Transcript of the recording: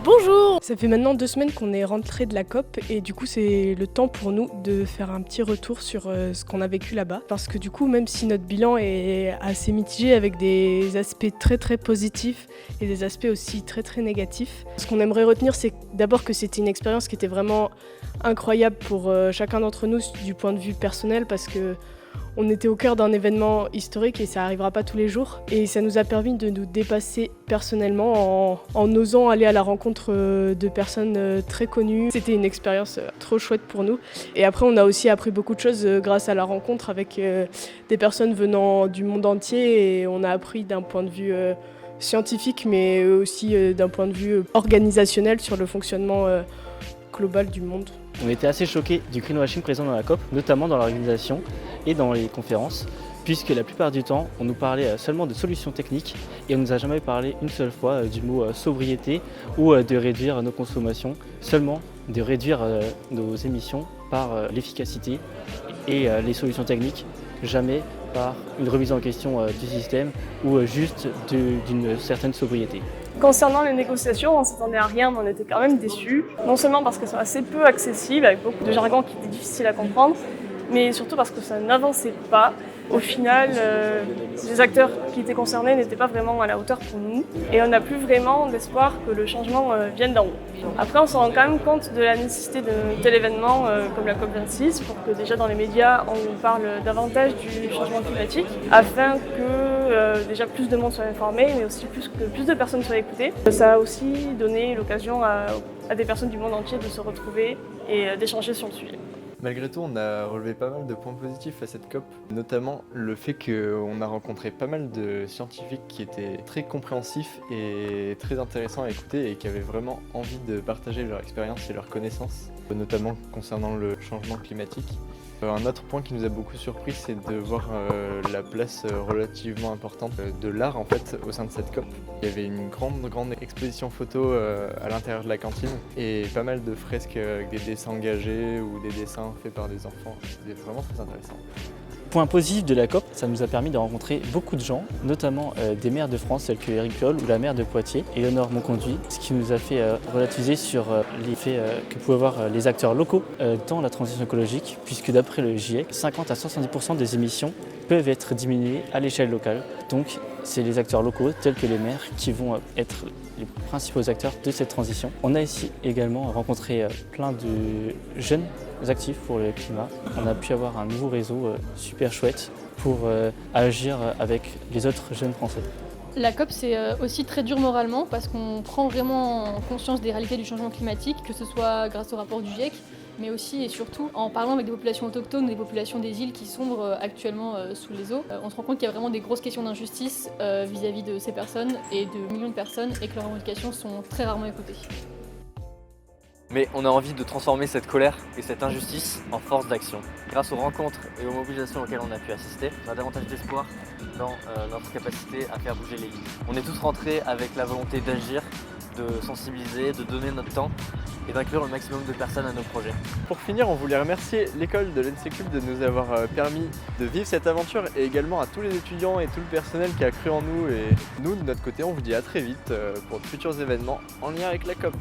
Bonjour! Ça fait maintenant 2 semaines qu'on est rentré de la COP et du coup c'est le temps pour nous de faire un petit retour sur ce qu'on a vécu là-bas. Parce que du coup même si notre bilan est assez mitigé avec des aspects très très positifs et des aspects aussi très très négatifs, ce qu'on aimerait retenir c'est d'abord que c'était une expérience qui était vraiment incroyable pour chacun d'entre nous du point de vue personnel parce que on était au cœur d'un événement historique et ça n'arrivera pas tous les jours. Et ça nous a permis de nous dépasser personnellement en osant aller à la rencontre de personnes très connues. C'était une expérience trop chouette pour nous. Et après, on a aussi appris beaucoup de choses grâce à la rencontre avec des personnes venant du monde entier. Et on a appris d'un point de vue scientifique, mais aussi d'un point de vue organisationnel sur le fonctionnement global du monde. On était assez choqués du greenwashing présent dans la COP, notamment dans l'organisation et dans les conférences, puisque la plupart du temps, on nous parlait seulement de solutions techniques et on ne nous a jamais parlé une seule fois du mot sobriété ou de réduire nos consommations, seulement de réduire nos émissions par l'efficacité et les solutions techniques, jamais par une remise en question du système ou juste d'une certaine sobriété. Concernant les négociations, on ne s'attendait à rien, mais on était quand même déçus. Non seulement parce qu'elles sont assez peu accessibles, avec beaucoup de jargon qui était difficile à comprendre, mais surtout parce que ça n'avançait pas. Au final, les acteurs qui étaient concernés n'étaient pas vraiment à la hauteur pour nous et on n'a plus vraiment d'espoir que le changement vienne d'en haut. Après, on se rend quand même compte de la nécessité de tel événement comme la COP26 pour que déjà dans les médias, on parle davantage du changement climatique afin que déjà plus de monde soit informé, mais aussi que plus de personnes soient écoutées. Ça a aussi donné l'occasion à des personnes du monde entier de se retrouver et d'échanger sur le sujet. Malgré tout, on a relevé pas mal de points positifs à cette COP, notamment le fait qu'on a rencontré pas mal de scientifiques qui étaient très compréhensifs et très intéressants à écouter et qui avaient vraiment envie de partager leur expérience et leurs connaissances, notamment concernant le changement climatique. Un autre point qui nous a beaucoup surpris, c'est de voir la place relativement importante de l'art en fait au sein de cette COP. Il y avait une grande exposition photo à l'intérieur de la cantine et pas mal de fresques avec des dessins engagés ou des dessins faits par des enfants. C'était vraiment très intéressant. Point positif de la COP, ça nous a permis de rencontrer beaucoup de gens, notamment des maires de France tels que Éric Piolle ou la maire de Poitiers, Éléonore Monconduit, ce qui nous a fait relativiser sur l'effet que pouvaient avoir les acteurs locaux dans la transition écologique, puisque d'après le GIEC, 50 à 70% des émissions peuvent être diminuées à l'échelle locale. Donc c'est les acteurs locaux tels que les maires qui vont être les principaux acteurs de cette transition. On a ici également rencontré plein de jeunes actifs pour le climat. On a pu avoir un nouveau réseau super chouette pour agir avec les autres jeunes Français. La COP, c'est aussi très dur moralement parce qu'on prend vraiment conscience des réalités du changement climatique, que ce soit grâce au rapport du GIEC, mais aussi et surtout en parlant avec des populations autochtones, des populations des îles qui sombrent actuellement sous les eaux. On se rend compte qu'il y a vraiment des grosses questions d'injustice vis-à-vis de ces personnes et de millions de personnes et que leurs revendications sont très rarement écoutées. Mais on a envie de transformer cette colère et cette injustice en force d'action. Grâce aux rencontres et aux mobilisations auxquelles on a pu assister, on a davantage d'espoir dans notre capacité à faire bouger les lignes. On est tous rentrés avec la volonté d'agir, de sensibiliser, de donner notre temps et d'inclure le maximum de personnes à nos projets. Pour finir, on voulait remercier l'école de l'ENSECUB de nous avoir permis de vivre cette aventure et également à tous les étudiants et tout le personnel qui a cru en nous. Et nous, de notre côté, on vous dit à très vite pour de futurs événements en lien avec la COP.